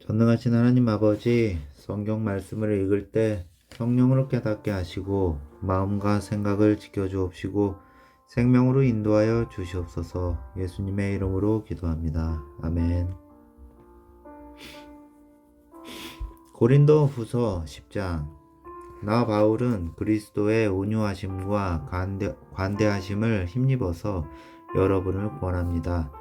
전능하신 하나님 아버지, 성경 말씀을 읽을 때 성령으로 깨닫게 하시고 마음과 생각을 지켜주옵시고 생명으로 인도하여 주시옵소서. 예수님의 이름으로 기도합니다. 아멘. 고린도 후서 10장. 나 바울은 그리스도의 온유하심과 관대하심을 힘입어서 여러분을 권합니다.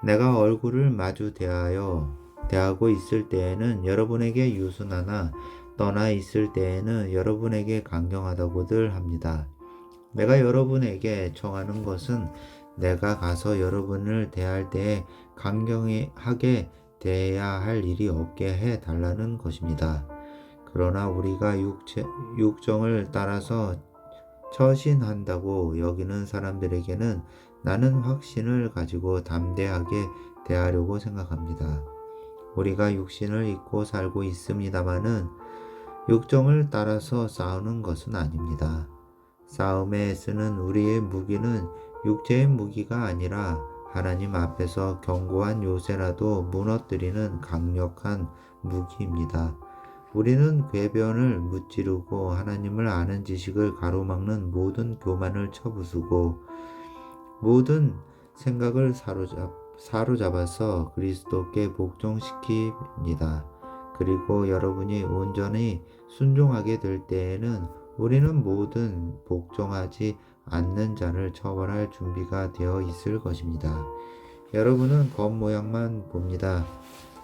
내가 얼굴을 마주 대하고 있을 때에는 여러분에게 유순하나 떠나 있을 때에는 여러분에게 강경하다고들 합니다. 내가 여러분에게 청하는 것은 내가 가서 여러분을 대할 때에 강경하게 대해야 할 일이 없게 해 달라는 것입니다. 그러나 우리가 육정을 따라서 처신한다고 여기는 사람들에게는 나는 확신을 가지고 담대하게 대하려고 생각합니다. 우리가 육신을 입고 살고 있습니다마는 육정을 따라서 싸우는 것은 아닙니다. 싸움에 쓰는 우리의 무기는 육체의 무기가 아니라 하나님 앞에서 견고한 요새라도 무너뜨리는 강력한 무기입니다. 우리는 궤변을 무찌르고 하나님을 아는 지식을 가로막는 모든 교만을 쳐부수고 모든 생각을 사로잡아서 그리스도께 복종시킵니다. 그리고 여러분이 온전히 순종하게 될 때에는 우리는 모든 복종하지 않는 자를 처벌할 준비가 되어 있을 것입니다. 여러분은 겉모양만 봅니다.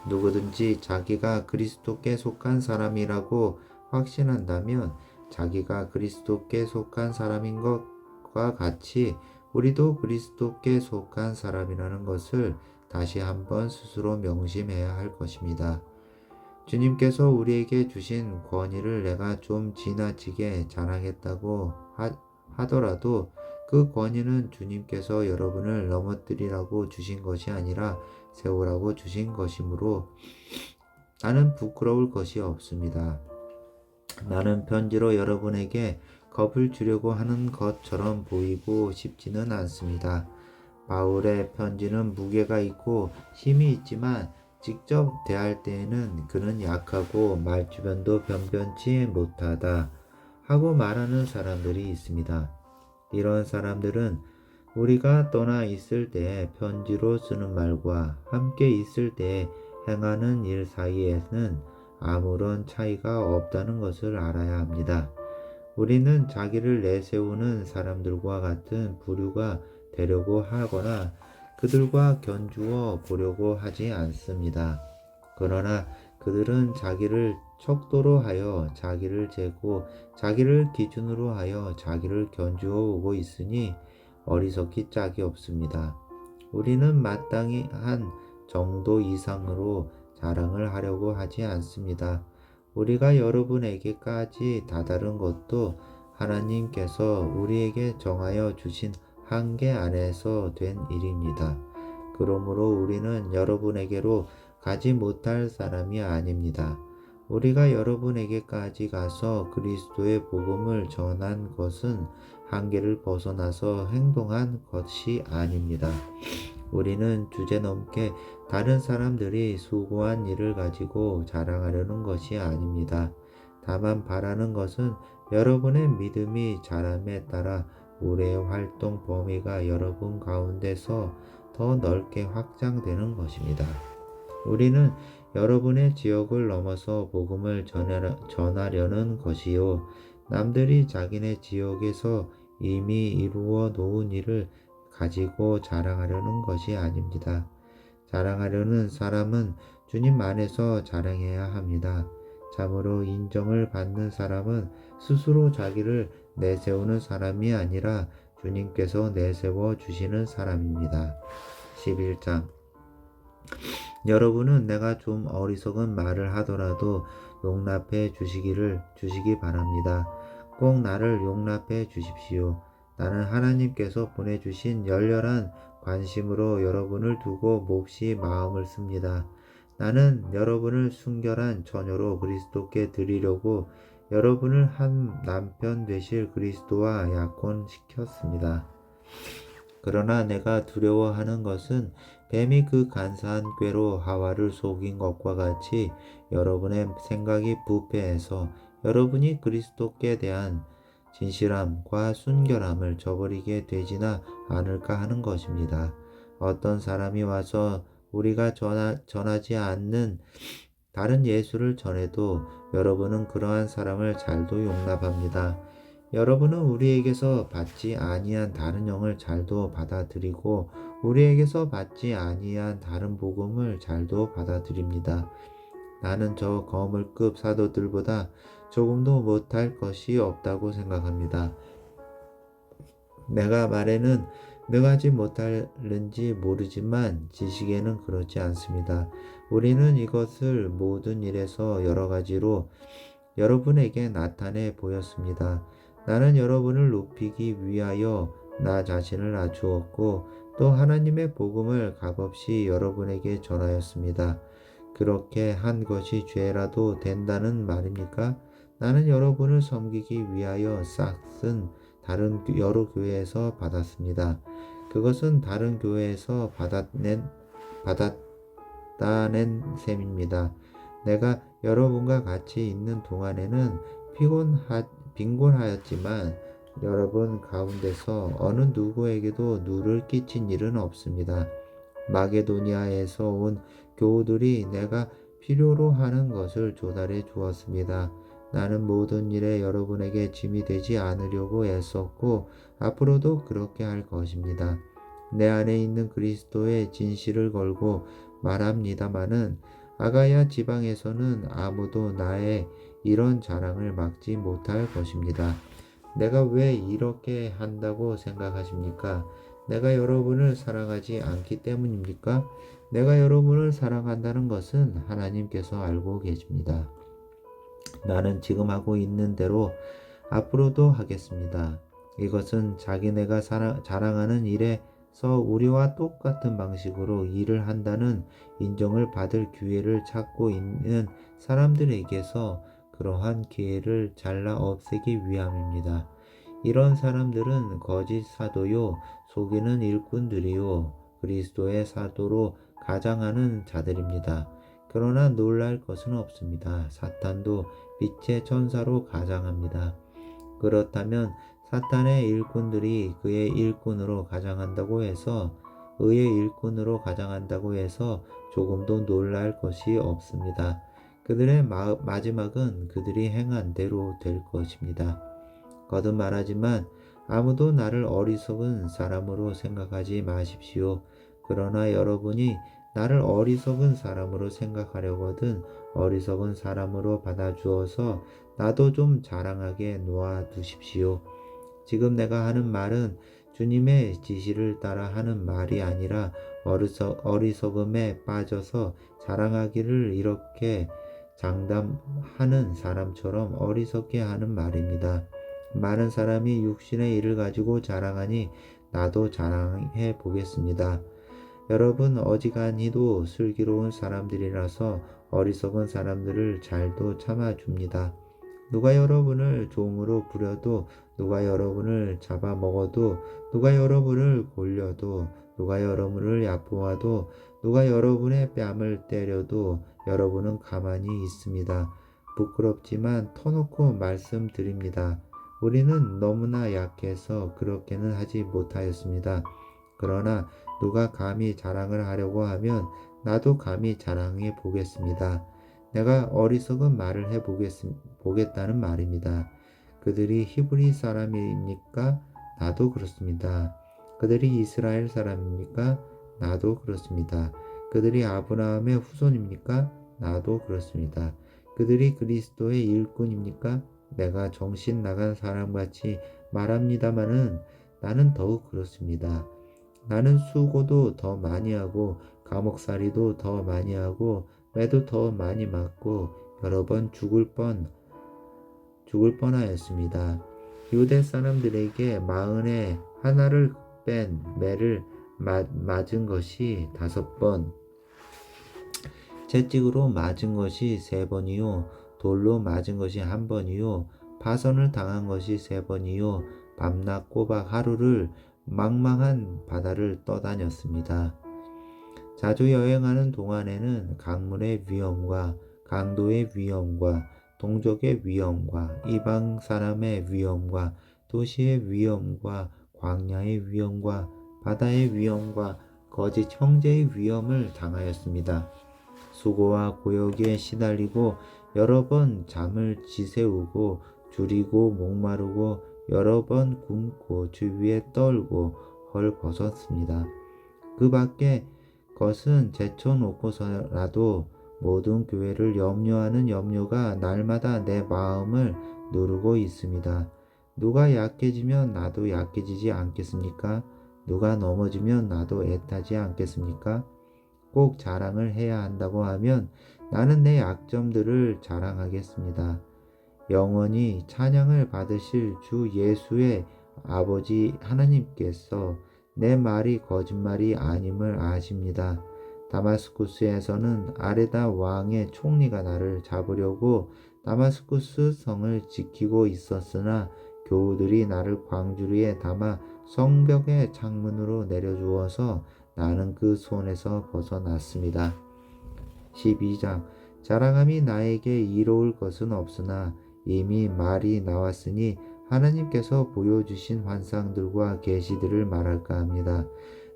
누구든지 자기가 그리스도께 속한 사람이라고 확신한다면 자기가 그리스도께 속한 사람인 것과 같이 우리도 그리스도께 속한 사람이라는 것을 다시 한번 스스로 명심해야 할 것입니다. 주님께서 우리에게 주신 권위를 내가 좀 지나치게 자랑했다고 하더라도 그 권위는 주님께서 여러분을 넘어뜨리라고 주신 것이 아니라 세우라고 주신 것이므로 나는 부끄러울 것이 없습니다. 나는 편지로 여러분에게 겁을 주려고 하는 것처럼 보이고 싶지는 않습니다. 바울의 편지는 무게가 있고 힘이 있지만 직접 대할 때에는 그는 약하고 말주변도 변변치 못하다 하고 말하는 사람들이 있습니다. 이런 사람들은 우리가 떠나 있을 때 편지로 쓰는 말과 함께 있을 때 행하는 일 사이에는 아무런 차이가 없다는 것을 알아야 합니다. 우리는 자기를 내세우는 사람들과 같은 부류가 되려고 하거나 그들과 견주어 보려고 하지 않습니다. 그러나 그들은 자기를 척도로 하여 자기를 재고 자기를 기준으로 하여 자기를 견주어 오고 있으니 어리석기 짝이 없습니다. 우리는 마땅히 한 정도 이상으로 자랑을 하려고 하지 않습니다. 우리가 여러분에게까지 다다른 것도 하나님께서 우리에게 정하여 주신 한계 안에서 된 일입니다. 그러므로 우리는 여러분에게로 가지 못할 사람이 아닙니다. 우리가 여러분에게까지 가서 그리스도의 복음을 전한 것은 한계를 벗어나서 행동한 것이 아닙니다. 우리는 주제넘게 다른 사람들이 수고한 일을 가지고 자랑하려는 것이 아닙니다. 다만 바라는 것은 여러분의 믿음이 자람에 따라 우리의 활동 범위가 여러분 가운데서 더 넓게 확장되는 것입니다. 우리는 여러분의 지역을 넘어서 복음을 전하려는 것이요. 남들이 자기네 지역에서 이미 이루어 놓은 일을 가지고 자랑하려는 것이 아닙니다. 자랑하려는 사람은 주님 안에서 자랑해야 합니다. 참으로 인정을 받는 사람은 스스로 자기를 내세우는 사람이 아니라 주님께서 내세워 주시는 사람입니다. 11장. 여러분은 내가 좀 어리석은 말을 하더라도 용납해 주시기 바랍니다. 꼭 나를 용납해 주십시오. 나는 하나님께서 보내주신 열렬한 관심으로 여러분을 두고 몹시 마음을 씁니다. 나는 여러분을 순결한 처녀로 그리스도께 드리려고 여러분을 한 남편 되실 그리스도와 약혼시켰습니다. 그러나 내가 두려워하는 것은 뱀이 그 간사한 꾀로 하와를 속인 것과 같이 여러분의 생각이 부패해서 여러분이 그리스도께 대한 진실함과 순결함을 저버리게 되지나 않을까 하는 것입니다. 어떤 사람이 와서 우리가 전하지 않는 다른 예수를 전해도 여러분은 그러한 사람을 잘도 용납합니다. 여러분은 우리에게서 받지 아니한 다른 영을 잘도 받아들이고 우리에게서 받지 아니한 다른 복음을 잘도 받아들입니다. 나는 저 거물급 사도들보다 조금도 못할 것이 없다고 생각합니다. 내가 말에는 능하지 못하는지 모르지만 지식에는 그렇지 않습니다. 우리는 이것을 모든 일에서 여러 가지로 여러분에게 나타내 보였습니다. 나는 여러분을 높이기 위하여 나 자신을 낮추었고 또 하나님의 복음을 값없이 여러분에게 전하였습니다. 그렇게 한 것이 죄라도 된다는 말입니까? 나는 여러분을 섬기기 위하여 싹슨 다른 여러 교회에서 받았습니다. 그것은 다른 교회에서 받았다는 셈입니다. 내가 여러분과 같이 있는 동안에는 빈곤하였지만 여러분 가운데서 어느 누구에게도 누를 끼친 일은 없습니다. 마게도니아에서 온 교우들이 내가 필요로 하는 것을 조달해 주었습니다. 나는 모든 일에 여러분에게 짐이 되지 않으려고 애썼고 앞으로도 그렇게 할 것입니다. 내 안에 있는 그리스도의 진실을 걸고 말합니다마는 아가야 지방에서는 아무도 나의 이런 자랑을 막지 못할 것입니다. 내가 왜 이렇게 한다고 생각하십니까? 내가 여러분을 사랑하지 않기 때문입니까? 내가 여러분을 사랑한다는 것은 하나님께서 알고 계십니다. 나는 지금 하고 있는 대로 앞으로도 하겠습니다. 이것은 자기네가 자랑하는 일에서 우리와 똑같은 방식으로 일을 한다는 인정을 받을 기회를 찾고 있는 사람들에게서 그러한 기회를 잘라 없애기 위함입니다. 이런 사람들은 거짓 사도요, 속이는 일꾼들이요, 그리스도의 사도로 가장하는 자들입니다. 그러나 놀랄 것은 없습니다. 사탄도 빛의 천사로 가장합니다. 그렇다면 사탄의 일꾼들이 그의 일꾼으로 가장한다고 해서 의의 일꾼으로 가장한다고 해서 조금도 놀랄 것이 없습니다. 그들의 마지막은 그들이 행한 대로 될 것입니다. 거듭 말하지만 아무도 나를 어리석은 사람으로 생각하지 마십시오. 그러나 여러분이 나를 어리석은 사람으로 생각하려거든 어리석은 사람으로 받아주어서 나도 좀 자랑하게 놓아두십시오. 지금 내가 하는 말은 주님의 지시를 따라 하는 말이 아니라 어리석음에 빠져서 자랑하기를 이렇게 장담하는 사람처럼 어리석게 하는 말입니다. 많은 사람이 육신의 일을 가지고 자랑하니 나도 자랑해 보겠습니다. 여러분 어지간히도 슬기로운 사람들이라서 어리석은 사람들을 잘도 참아줍니다. 누가 여러분을 종으로 부려도 누가 여러분을 잡아먹어도 누가 여러분을 골려도 누가 여러분을 얕보아도 누가 여러분의 뺨을 때려도 여러분은 가만히 있습니다. 부끄럽지만 터놓고 말씀드립니다. 우리는 너무나 약해서 그렇게는 하지 못하였습니다. 그러나 누가 감히 자랑을 하려고 하면 나도 감히 자랑해 보겠습니다. 내가 어리석은 말을 보겠다는 말입니다. 그들이 히브리 사람입니까? 나도 그렇습니다. 그들이 이스라엘 사람입니까? 나도 그렇습니다. 그들이 아브라함의 후손입니까? 나도 그렇습니다. 그들이 그리스도의 일꾼입니까? 내가 정신 나간 사람같이 말합니다마는 나는 더욱 그렇습니다. 나는 수고도 더 많이 하고 감옥살이도 더 많이 하고 매도 더 많이 맞고 여러 번 죽을 뻔하였습니다. 유대 사람들에게 마흔에 하나를 뺀 매를 맞은 것이 5번, 채찍으로 맞은 것이 3번이요, 돌로 맞은 것이 1번이요, 파선을 당한 것이 3번이요, 밤낮 꼬박 하루를 망망한 바다를 떠다녔습니다. 자주 여행하는 동안에는 강물의 위험과 강도의 위험과 동족의 위험과 이방 사람의 위험과 도시의 위험과 광야의 위험과 바다의 위험과 거짓 형제의 위험을 당하였습니다. 수고와 고역에 시달리고 여러 번 잠을 지새우고 줄이고 목마르고 여러 번 굶고 주위에 떨고 헐벗었습니다. 그 밖에 것은 제쳐놓고서라도 모든 교회를 염려하는 염려가 날마다 내 마음을 누르고 있습니다. 누가 약해지면 나도 약해지지 않겠습니까? 누가 넘어지면 나도 애타지 않겠습니까? 꼭 자랑을 해야 한다고 하면 나는 내 약점들을 자랑하겠습니다. 영원히 찬양을 받으실 주 예수의 아버지 하나님께서 내 말이 거짓말이 아님을 아십니다. 다마스쿠스에서는 아레다 왕의 총리가 나를 잡으려고 다마스쿠스 성을 지키고 있었으나 교우들이 나를 광주리에 담아 성벽의 창문으로 내려주어서 나는 그 손에서 벗어났습니다. 12장 자랑함이 나에게 이로울 것은 없으나 이미 말이 나왔으니 하나님께서 보여주신 환상들과 계시들을 말할까 합니다.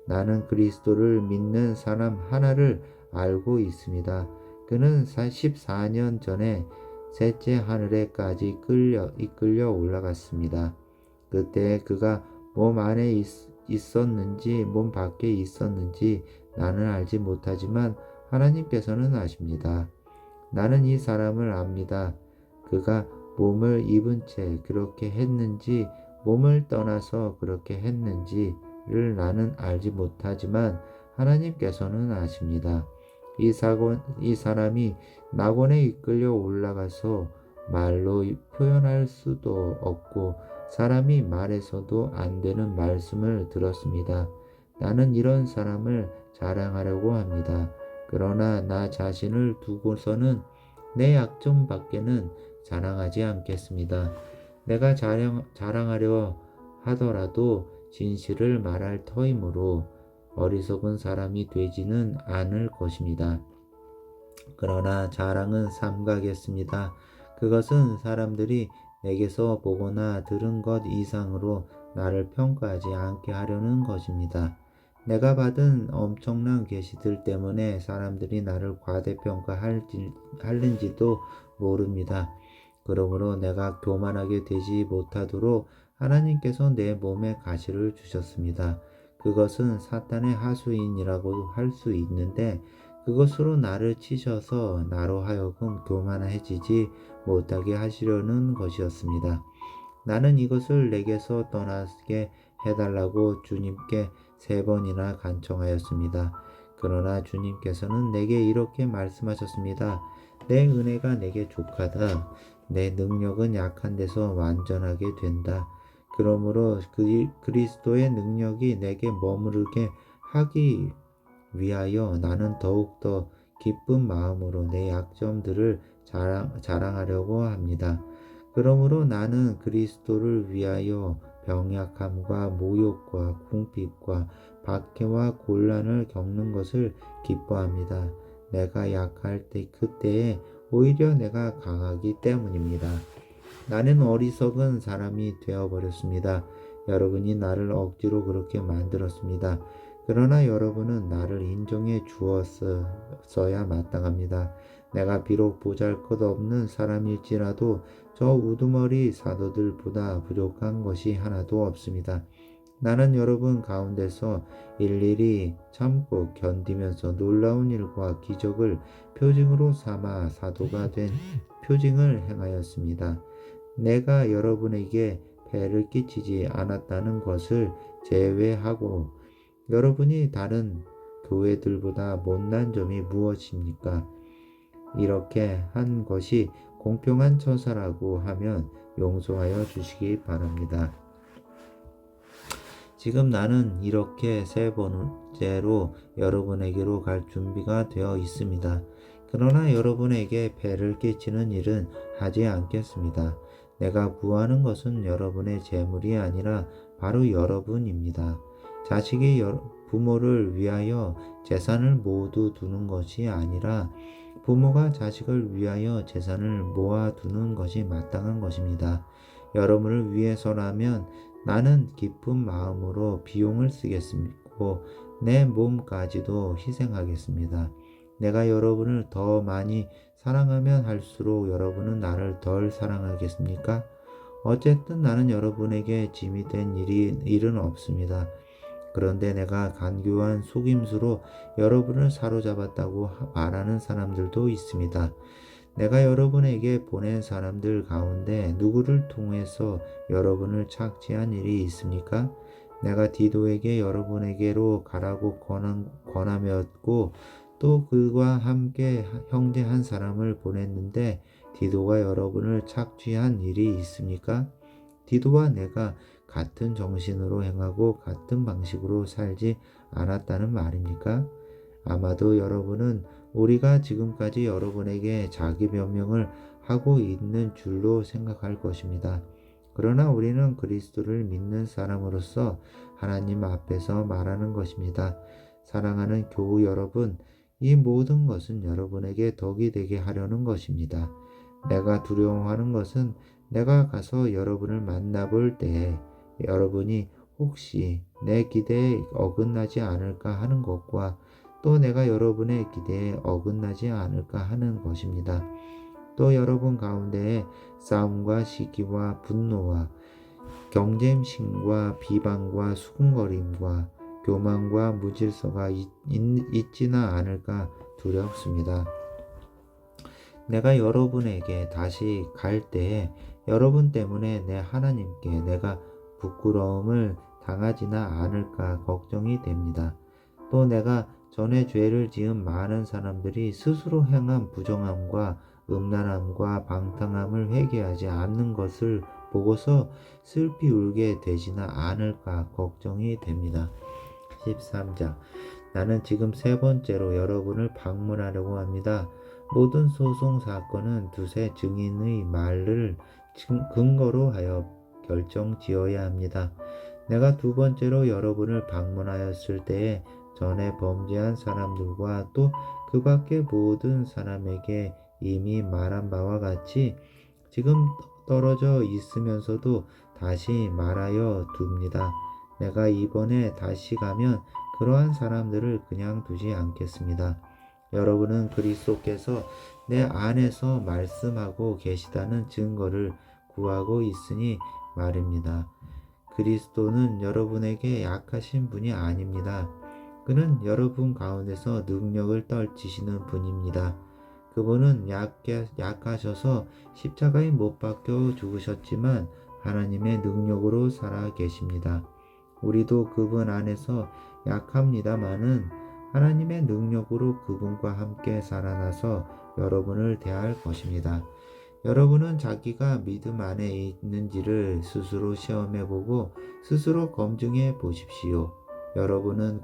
나는 그리스도를 믿는 사람 하나를 알고 있습니다. 그는 14년 전에 셋째 하늘에까지 이끌려 올라갔습니다. 그때 그가 몸 안에 있었는지 몸 밖에 있었는지 나는 알지 못하지만 하나님께서는 아십니다. 나는 이 사람을 압니다. 그가 몸을 입은 채 그렇게 했는지 몸을 떠나서 그렇게 했는지를 나는 알지 못하지만 하나님께서는 아십니다. 이 사람이 낙원에 이끌려 올라가서 말로 표현할 수도 없고 사람이 말해서도 안 되는 말씀을 들었습니다. 나는 이런 사람을 자랑하려고 합니다. 그러나 나 자신을 두고서는 내 약점 밖에는 자랑하지 않겠습니다. 내가 자랑하려 하더라도 진실을 말할 터이므로 어리석은 사람이 되지는 않을 것입니다. 그러나 자랑은 삼가겠습니다. 그것은 사람들이 내게서 보거나 들은 것 이상으로 나를 평가하지 않게 하려는 것입니다. 내가 받은 엄청난 계시들 때문에 사람들이 나를 과대평가하는지도 모릅니다. 그러므로 내가 교만하게 되지 못하도록 하나님께서 내 몸에 가시를 주셨습니다. 그것은 사탄의 하수인이라고 할 수 있는데 그것으로 나를 치셔서 나로 하여금 교만해지지 못하게 하시려는 것이었습니다. 나는 이것을 내게서 떠나게 해달라고 주님께 3번이나 간청하였습니다. 그러나 주님께서는 내게 이렇게 말씀하셨습니다. 내 은혜가 내게 족하다. 내 능력은 약한 데서 완전하게 된다. 그러므로 그리스도의 능력이 내게 머무르게 하기 위하여 나는 더욱더 기쁜 마음으로 내 약점들을 자랑하려고 합니다. 그러므로 나는 그리스도를 위하여 병약함과 모욕과 궁핍과 박해와 곤란을 겪는 것을 기뻐합니다. 내가 약할 때 그때에 오히려 내가 강하기 때문입니다. 나는 어리석은 사람이 되어버렸습니다. 여러분이 나를 억지로 그렇게 만들었습니다. 그러나 여러분은 나를 인정해 주었어야 마땅합니다. 내가 비록 보잘것없는 사람일지라도 저 우두머리 사도들보다 부족한 것이 하나도 없습니다. 나는 여러분 가운데서 일일이 참고 견디면서 놀라운 일과 기적을 표징으로 삼아 사도가 된 표징을 행하였습니다. 내가 여러분에게 폐를 끼치지 않았다는 것을 제외하고 여러분이 다른 교회들보다 못난 점이 무엇입니까? 이렇게 한 것이 공평한 처사라고 하면 용서하여 주시기 바랍니다. 지금 나는 이렇게 3번째로 여러분에게로 갈 준비가 되어 있습니다. 그러나 여러분에게 폐를 끼치는 일은 하지 않겠습니다. 내가 구하는 것은 여러분의 재물이 아니라 바로 여러분입니다. 자식이 부모를 위하여 재산을 모두 두는 것이 아니라 부모가 자식을 위하여 재산을 모아두는 것이 마땅한 것입니다. 여러분을 위해서라면 나는 기쁜 마음으로 비용을 쓰겠고 내 몸까지도 희생하겠습니다. 내가 여러분을 더 많이 사랑하면 할수록 여러분은 나를 덜 사랑하겠습니까? 어쨌든 나는 여러분에게 짐이 된 일은 없습니다. 그런데 내가 간교한 속임수로 여러분을 사로잡았다고 말하는 사람들도 있습니다. 내가 여러분에게 보낸 사람들 가운데 누구를 통해서 여러분을 착취한 일이 있습니까? 내가 디도에게 여러분에게로 가라고 권하였고 또 그와 함께 형제 한 사람을 보냈는데 디도가 여러분을 착취한 일이 있습니까? 디도와 내가 같은 정신으로 행하고 같은 방식으로 살지 않았다는 말입니까? 아마도 여러분은 우리가 지금까지 여러분에게 자기 변명을 하고 있는 줄로 생각할 것입니다. 그러나 우리는 그리스도를 믿는 사람으로서 하나님 앞에서 말하는 것입니다. 사랑하는 교우 여러분, 이 모든 것은 여러분에게 덕이 되게 하려는 것입니다. 내가 두려워하는 것은 내가 가서 여러분을 만나볼 때에 여러분이 혹시 내 기대에 어긋나지 않을까 하는 것과 또 내가 여러분의 기대에 어긋나지 않을까 하는 것입니다. 또 여러분 가운데에 싸움과 시기와 분노와 경쟁심과 비방과 수군거림과 교만과 무질서가 있지는 않을까 두렵습니다. 내가 여러분에게 다시 갈 때에 여러분 때문에 내 하나님께 내가 부끄러움을 당하지나 않을까 걱정이 됩니다. 또 내가 전에 죄를 지은 많은 사람들이 스스로 행한 부정함과 음란함과 방탕함을 회개하지 않는 것을 보고서 슬피 울게 되지는 않을까 걱정이 됩니다. 13장 나는 지금 세 번째로 여러분을 방문하려고 합니다. 모든 소송 사건은 두세 증인의 말을 근거로 하여 결정지어야 합니다. 내가 두 번째로 여러분을 방문하였을 때에 전에 범죄한 사람들과 또 그 밖의 모든 사람에게 이미 말한 바와 같이 지금 떨어져 있으면서도 다시 말하여 둡니다. 내가 이번에 다시 가면 그러한 사람들을 그냥 두지 않겠습니다. 여러분은 그리스도께서 내 안에서 말씀하고 계시다는 증거를 구하고 있으니 말입니다. 그리스도는 여러분에게 약하신 분이 아닙니다. 그는 여러분 가운데서 능력을 떨치시는 분입니다. 그분은 약하셔서 십자가에 못 박혀 죽으셨지만 하나님의 능력으로 살아 계십니다. 우리도 그분 안에서 약합니다마는 하나님의 능력으로 그분과 함께 살아나서 여러분을 대할 것입니다. 여러분은 자기가 믿음 안에 있는지를 스스로 시험해보고 스스로 검증해 보십시오. 여러분은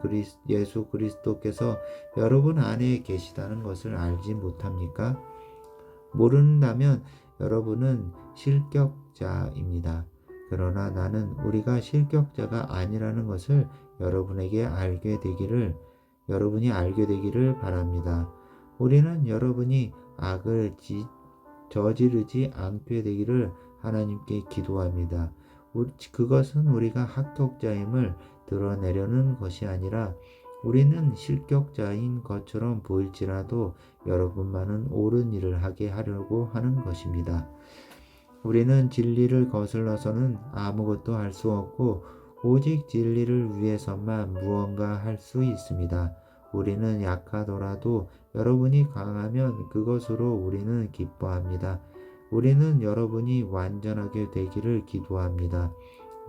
예수 그리스도께서 여러분 안에 계시다는 것을 알지 못합니까? 모른다면 여러분은 실격자입니다. 그러나 나는 우리가 실격자가 아니라는 것을 여러분이 알게 되기를 바랍니다. 우리는 여러분이 악을 저지르지 않게 되기를 하나님께 기도합니다. 그것은 우리가 합격자임을 드러내려는 것이 아니라 우리는 실격자인 것처럼 보일지라도 여러분만은 옳은 일을 하게 하려고 하는 것입니다. 우리는 진리를 거슬러서는 아무것도 할 수 없고 오직 진리를 위해서만 무언가 할 수 있습니다. 우리는 약하더라도 여러분이 강하면 그것으로 우리는 기뻐합니다. 우리는 여러분이 완전하게 되기를 기도합니다.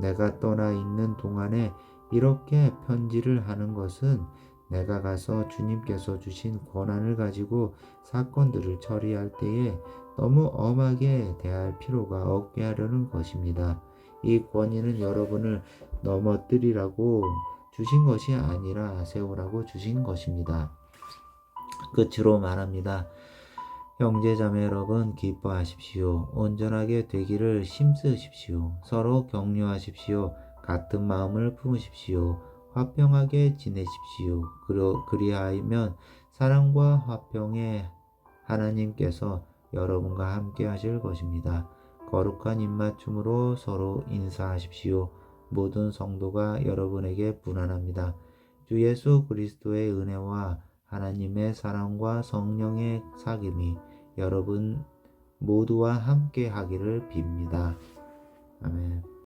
내가 떠나 있는 동안에 이렇게 편지를 하는 것은 내가 가서 주님께서 주신 권한을 가지고 사건들을 처리할 때에 너무 엄하게 대할 필요가 없게 하려는 것입니다. 이 권위는 여러분을 넘어뜨리라고 주신 것이 아니라 세우라고 주신 것입니다. 끝으로 말합니다. 형제자매 여러분 기뻐하십시오. 온전하게 되기를 힘쓰십시오. 서로 격려하십시오. 같은 마음을 품으십시오. 화평하게 지내십시오. 그리하면 사랑과 화평의 하나님께서 여러분과 함께 하실 것입니다. 거룩한 입맞춤으로 서로 인사하십시오. 모든 성도가 여러분에게 분환합니다. 주 예수 그리스도의 은혜와 하나님의 사랑과 성령의 사귐이 여러분 모두와 함께 하기를 빕니다. 아멘.